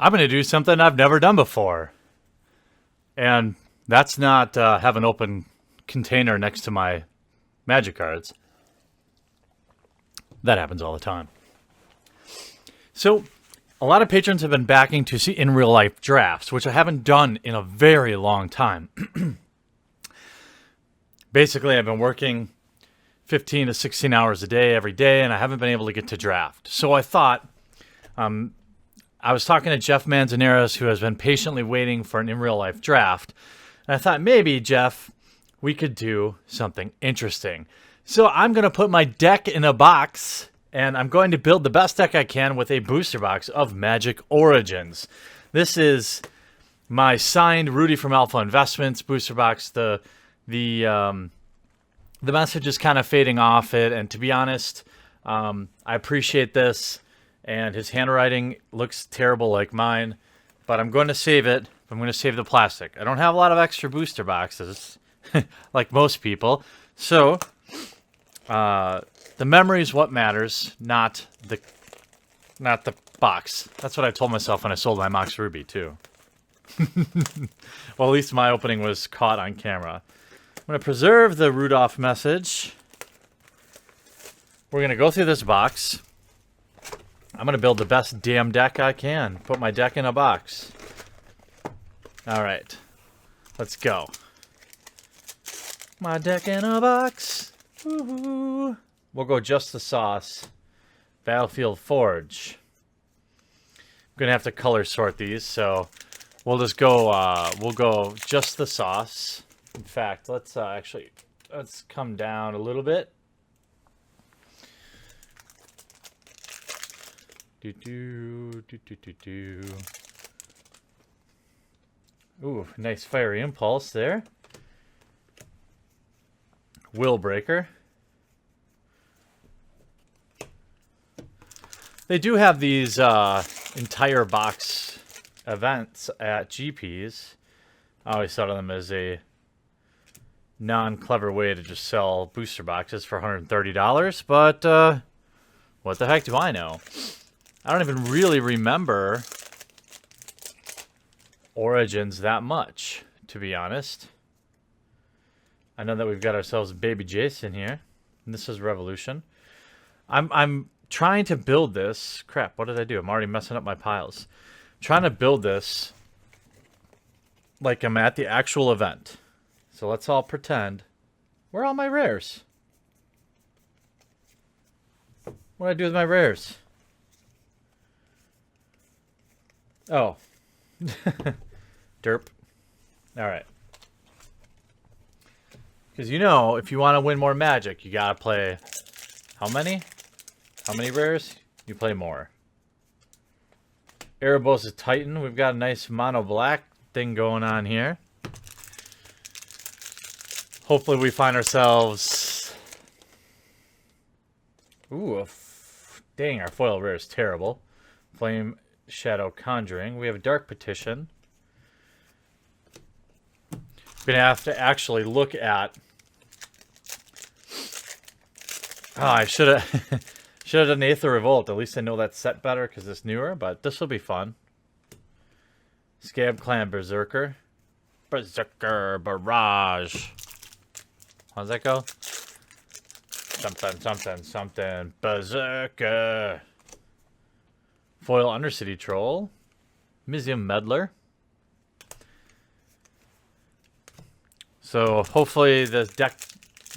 I'm going to do something I've never done before. And that's not have an open container next to my Magic cards. That happens all the time. So, a lot of patrons have been backing to see in real life drafts, which I haven't done in a very long time. Basically, I've been working 15 to 16 hours a day every day, and I haven't been able to get to draft. So I thought, I was talking to Jeff Manzanares, who has been patiently waiting for an in real life draft. And I thought, maybe, Jeff, we could do something interesting. So I'm going to put my deck in a box, and I'm going to build the best deck I can with a booster box of Magic Origins. This is my signed Rudy from Alpha Investments booster box. The message is kind of fading off it, and to be honest, I appreciate this, and his handwriting looks terrible like mine, but I'm going to save it. I'm going to save the plastic. I don't have a lot of extra booster boxes, like most people, so the memory is what matters, not the box. That's what I told myself when I sold my Mox Ruby, too. Well, at least my opening was caught on camera. I'm going to preserve the Rudolph message. We're going to go through this box. I'm going to build the best damn deck I can. Put my deck in a box. All right. Let's go. My deck in a box. Woo-hoo. We'll go Just the Sauce. Battlefield Forge. I'm going to have to color sort these, so we'll just go, we'll go Just the Sauce. In fact, let's come down a little bit. Ooh, nice fiery impulse there. Will Breaker. They do have these entire box events at GPs. I always thought of them as a non-clever way to just sell booster boxes for $130, but what the heck do I know? I don't even really remember Origins that much, to be honest. I know that we've got ourselves Baby Jason here, and this is Revolution. I'm trying to build this. Crap, what did I do? I'm already messing up my piles. Trying to build this like I'm at the actual event. So let's all pretend. Where are all my rares? What do I do with my rares? Oh. Derp. Alright. Because you know, if you want to win more Magic, you gotta play... How many? How many rares? You play more. Erebos' Titan. We've got a nice mono black thing going on here. Hopefully we find ourselves... Ooh, dang, our foil rare is terrible. Flame Shadow Conjuring. We have a Dark Petition. We're going to have to actually look at... Oh, I should have done Aether Revolt. At least I know that set better because it's newer, but this will be fun. Scab Clan Berserker. Berserker Barrage. How does that go? Something. Berserker. Foil Undercity Troll. Mizium Meddler. So hopefully the deck,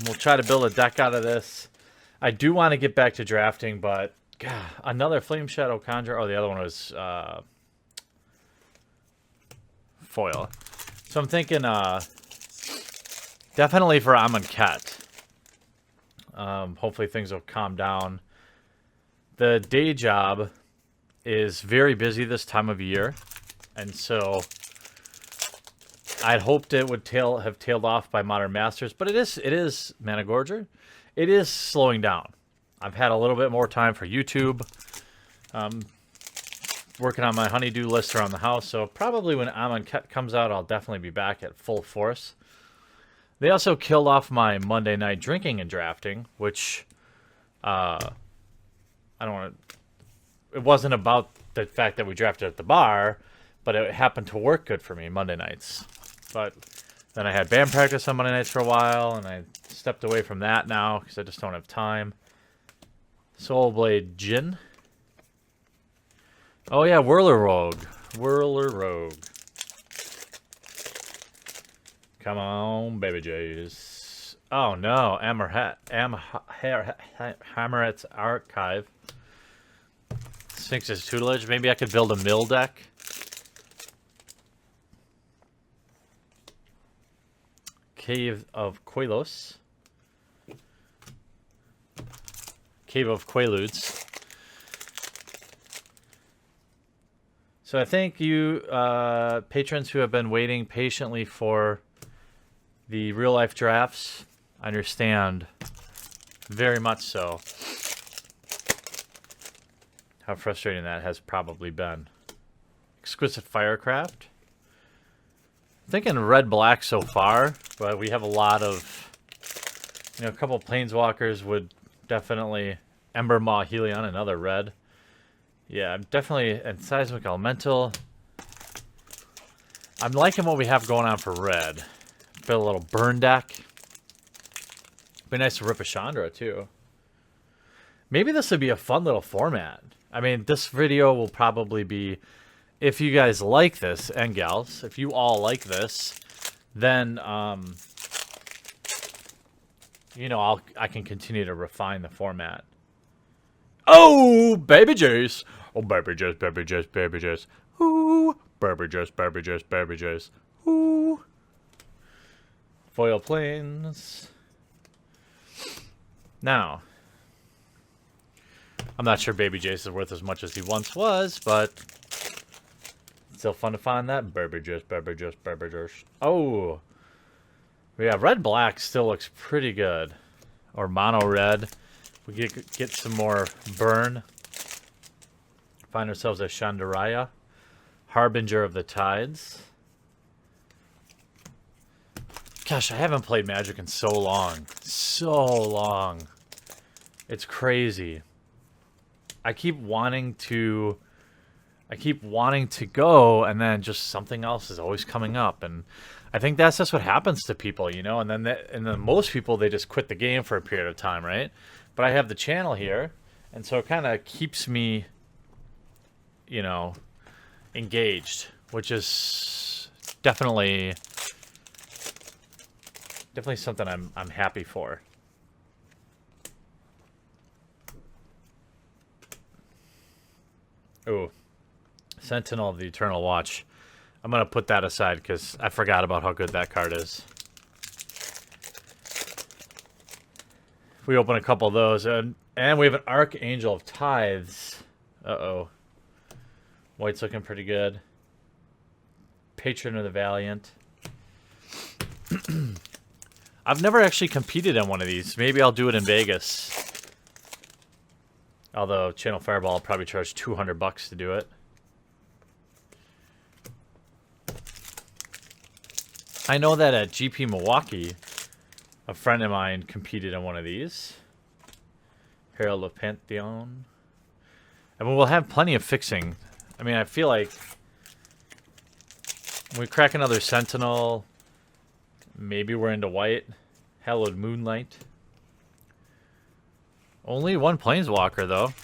we'll try to build a deck out of this. I do want to get back to drafting, but God, another Flame Shadow Conjure. Oh, the other one was foil. So I'm thinking definitely for Amonkhet. Hopefully things will calm down. The day job is very busy this time of year, and so I'd hoped it would have tailed off by Modern Masters, but it is Managorger. It is slowing down. I've had a little bit more time for YouTube, working on my honeydew list around the house, so probably when Amonkhet comes out, I'll definitely be back at full force. They also killed off my Monday night drinking and drafting, which I don't want to... it wasn't about the fact that we drafted at the bar, but it happened to work good for me Monday nights. But then I had band practice on Monday nights for a while, and I stepped away from that now because I just don't have time. Soul Blade Jin. Oh yeah, Whirler Rogue. Whirler Rogue. Come on, baby Jays. Oh no, Hammerhead's Archive. Sphinx's Tutelage. Maybe I could build a mill deck. Cave of Quelos. Cave of Quaaludes. So I think you patrons who have been waiting patiently for the real life drafts understand very much so how frustrating that has probably been. Exquisite Firecraft. I'm thinking red-black so far, but we have a lot of, a couple of Planeswalkers would definitely, Ember Maw Helion, another red. Yeah, definitely, and Seismic Elemental. I'm liking what we have going on for red. Build a little burn deck. Be nice to rip a Chandra, too. Maybe this would be a fun little format. I mean, this video will probably be, if you guys like this, and gals, if you all like this, then, I can continue to refine the format. Oh, baby Jays. Oh, baby Jays, baby Jays, baby Jays. Ooh, baby Jays, baby Jays, baby Jays. Ooh. Foil Plains. Now, I'm not sure Baby Jace is worth as much as he once was, but still fun to find that. Baby Jace, Baby Jace, Baby Jace. Oh, yeah, red-black still looks pretty good. Or mono-red. We get some more burn. Find ourselves a Chandaraya. Harbinger of the Tides. Gosh, I haven't played Magic in so long. So long. It's crazy. I keep wanting to go, and then just something else is always coming up, and I think that's just what happens to people, and then most people, they just quit the game for a period of time, right? But I have the channel here, and so it kind of keeps me, engaged, which is definitely something I'm happy for. Ooh, Sentinel of the Eternal Watch. I'm going to put that aside because I forgot about how good that card is. We open a couple of those, and we have an Archangel of Tithes. Uh-oh. White's looking pretty good. Patron of the Valiant. I've never actually competed in one of these. Maybe I'll do it in Vegas. Although Channel Fireball will probably charge $200 to do it. I know that at GP Milwaukee, a friend of mine competed in one of these. Herald of Pantheon. I mean, we'll have plenty of fixing. I mean, I feel like when we crack another Sentinel, maybe we're into white. Hallowed Moonlight. Only one Planeswalker, though.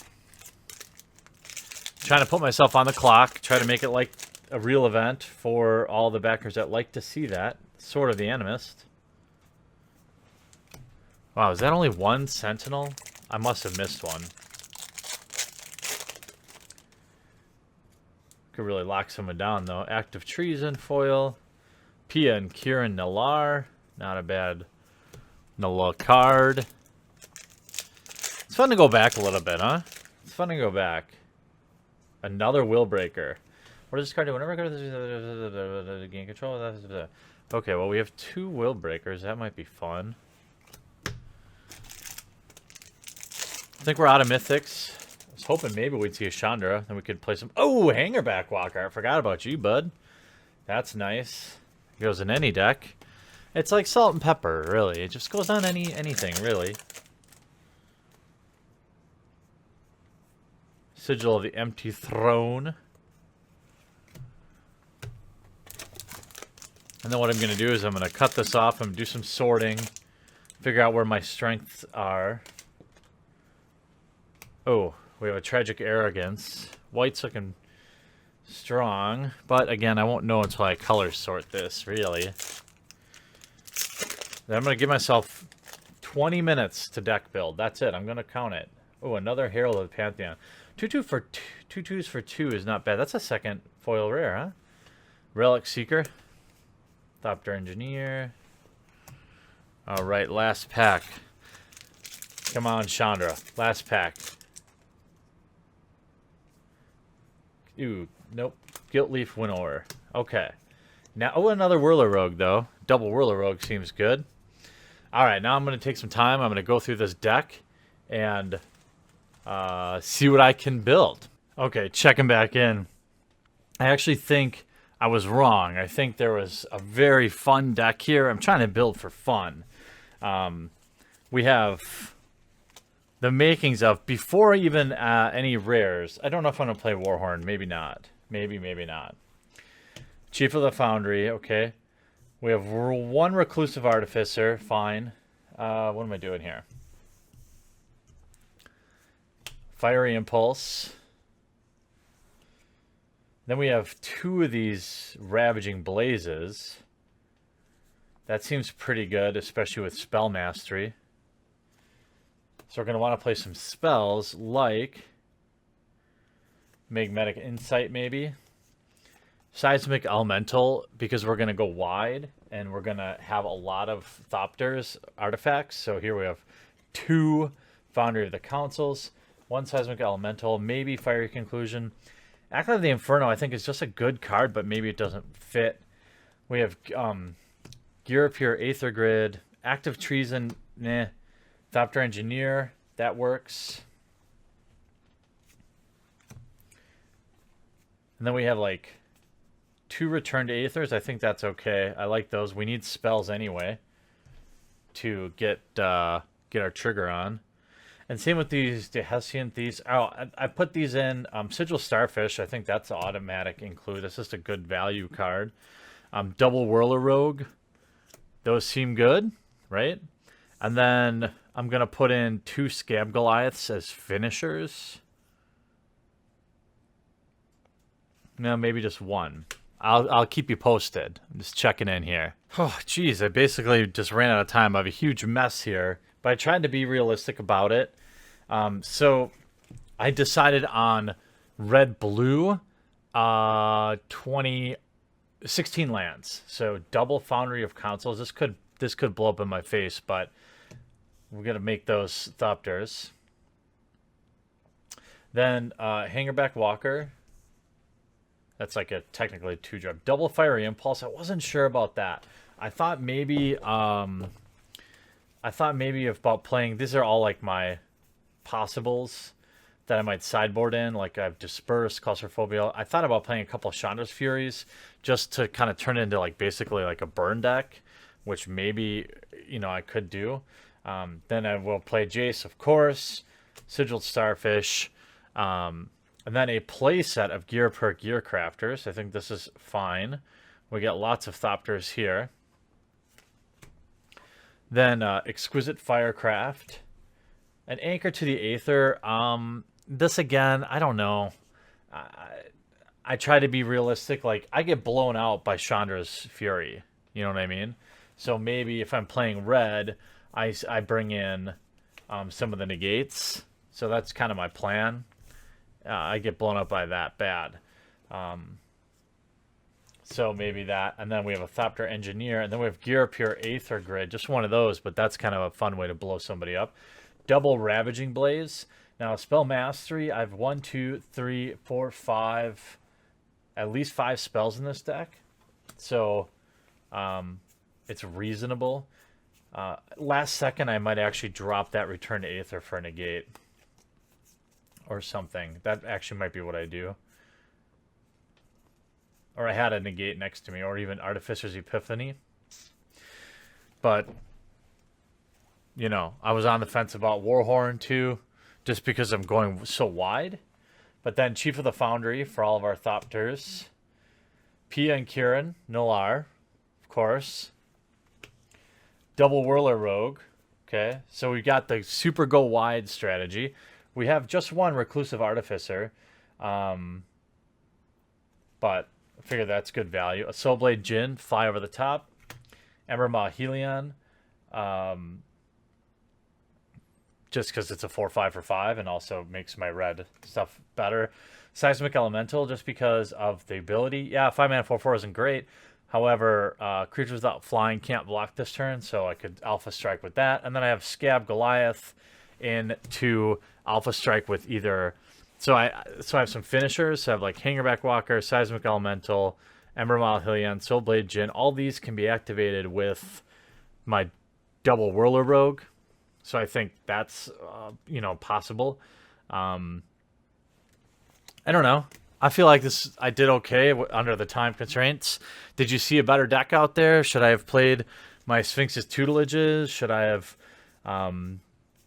Trying to put myself on the clock. Try to make it like a real event for all the backers that like to see that. Sword of the Animist. Wow, is that only one Sentinel? I must have missed one. Could really lock someone down, though. Act of Treason, foil. Pia and Kieran Nalaar. Not a bad Nalaar card. It's fun to go back a little bit, huh? It's fun to go back. Another Willbreaker. What does this card do? Whenever I go to the gain control. Okay, well, we have two Willbreakers. That might be fun. I think we're out of Mythics. I was hoping maybe we'd see a Chandra. Then we could play some... Oh, Hangerback Walker. I forgot about you, bud. That's nice. It goes in any deck. It's like salt and pepper, really. It just goes on anything, really. Sigil of the Empty Throne. And then what I'm going to do is I'm going to cut this off. I'm going to do some sorting. Figure out where my strengths are. Oh, we have a Tragic Arrogance. White's looking strong. But again, I won't know until I color sort this, really. Then I'm going to give myself 20 minutes to deck build. That's it. I'm going to count it. Oh, another Herald of the Pantheon. 2/2 for 2/2s for 2 is not bad. That's a second foil rare, huh? Relic Seeker. Thopter Engineer. All right, last pack. Come on, Chandra. Last pack. Ooh, nope. Gilt-Leaf Winnower. Okay. Now, oh, another Whirler Rogue, though. Double Whirler Rogue seems good. All right, now I'm going to take some time. I'm going to go through this deck and see what I can build. Okay, checking back in. I actually think I was wrong. I think there was a very fun deck here. I'm trying to build for fun. We have the makings of, before even any rares, I don't know if I'm going to play Warhorn. Maybe not. Maybe not. Chief of the Foundry, okay. We have one Reclusive Artificer, fine. What am I doing here? Fiery Impulse. Then we have 2 of these Ravaging Blazes. That seems pretty good, especially with Spell Mastery. So we're going to want to play some spells like Magnetic Insight, maybe. Seismic Elemental, because we're going to go wide, and we're going to have a lot of Thopters artifacts. So here we have 2 Foundry of the Councils, 1 Seismic Elemental, maybe Fiery Conclusion. Acolyte of the Inferno, I think, is just a good card, but maybe it doesn't fit. We have Ghirapur Aether Grid, Active Treason, nah. Thopter Engineer, that works. And then we have like 2 Returned Aethers. I think that's okay. I like those. We need spells anyway to get our trigger on. And same with these Dehesian Thieves. Oh, I put these in. Sigil Starfish, I think that's an automatic include. It's just a good value card. Double Whirler Rogue. Those seem good, right? And then I'm going to put in 2 Scab Goliaths as finishers. No, maybe just 1. I'll keep you posted. I'm just checking in here. Oh, geez, I basically just ran out of time. I have a huge mess here, but I tried to be realistic about it. So I decided on red-blue, 16 lands. So double Foundry of Councils. This could blow up in my face, but we're gonna make those Thopters. Then Hangerback Walker. That's like a technically 2-drop. Double Fiery Impulse. I wasn't sure about that. I thought maybe about playing. These are all like my possibles that I might sideboard in. Like I've Dispersed, Claustrophobia. I thought about playing a couple of Chandra's Furies just to kind of turn it into like basically like a burn deck, which maybe I could do. Then I will play Jace, of course, Sigiled Starfish, and then a play set of Ghirapur Gearcrafters. I think this is fine. We get lots of Thopters here. Then Exquisite Firecraft. An Anchor to the Aether. This again, I don't know. I try to be realistic. Like, I get blown out by Chandra's Fury. You know what I mean? So maybe if I'm playing red, I bring in some of the negates. So that's kind of my plan. I get blown up by that bad. So maybe that. And then we have a Thopter Engineer. And then we have Ghirapur Aether Grid. Just one of those, but that's kind of a fun way to blow somebody up. Double Ravaging Blaze. Now, Spell Mastery, I have 1, 2, 3, 4, 5, at least 5 spells in this deck. So it's reasonable. Last second, I might actually drop that Return to Aether for a negate. Or something. That actually might be what I do. Or I had a negate next to me. Or even Artificer's Epiphany. But, I was on the fence about Warhorn too. Just because I'm going so wide. But then Chief of the Foundry for all of our Thopters. Pia and Kieran, Nolar, of course. Double Whirler Rogue. Okay, so we got the super go wide strategy. We have just one Reclusive Artificer. But I figure that's good value. A Soulblade Jin, fly over the top. Embermaw Helion. Just because it's a 4/5 for 5 and also makes my red stuff better. Seismic Elemental, just because of the ability. Yeah, 5-mana 4/4 isn't great. However, creatures without flying can't block this turn, so I could Alpha Strike with that. And then I have Scab Goliath into Alpha Strike with either... So I have some finishers. So I have like Hangerback Walker, Seismic Elemental, Embermaw Helion, Soulblade Jin. All these can be activated with my Double Whirler Rogue. So I think that's, possible. I don't know. I feel like I did okay under the time constraints. Did you see a better deck out there? Should I have played my Sphinx's Tutelages? Should I have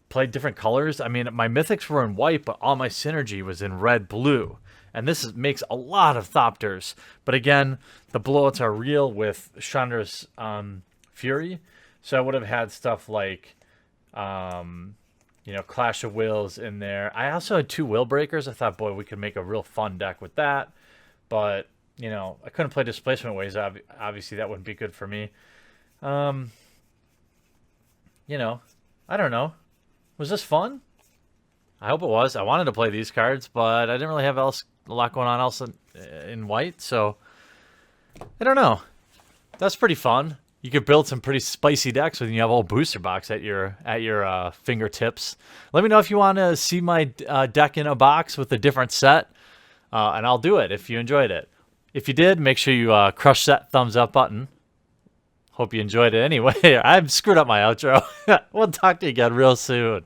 played different colors? I mean, my Mythics were in white, but all my synergy was in red-blue. And this makes a lot of Thopters. But again, the blowouts are real with Chandra's Fury. So I would have had stuff like... Clash of Wills in there. I also had 2 Will Breakers. I thought, boy, we could make a real fun deck with that. But, I couldn't play Displacement Waves. Obviously, that wouldn't be good for me. I don't know. Was this fun? I hope it was. I wanted to play these cards, but I didn't really have a lot going on else in white. So, I don't know. That's pretty fun. You could build some pretty spicy decks when you have a whole booster box at your fingertips. Let me know if you want to see my deck in a box with a different set, and I'll do it if you enjoyed it. If you did, make sure you crush that thumbs up button. Hope you enjoyed it anyway. I've screwed up my outro. We'll talk to you again real soon.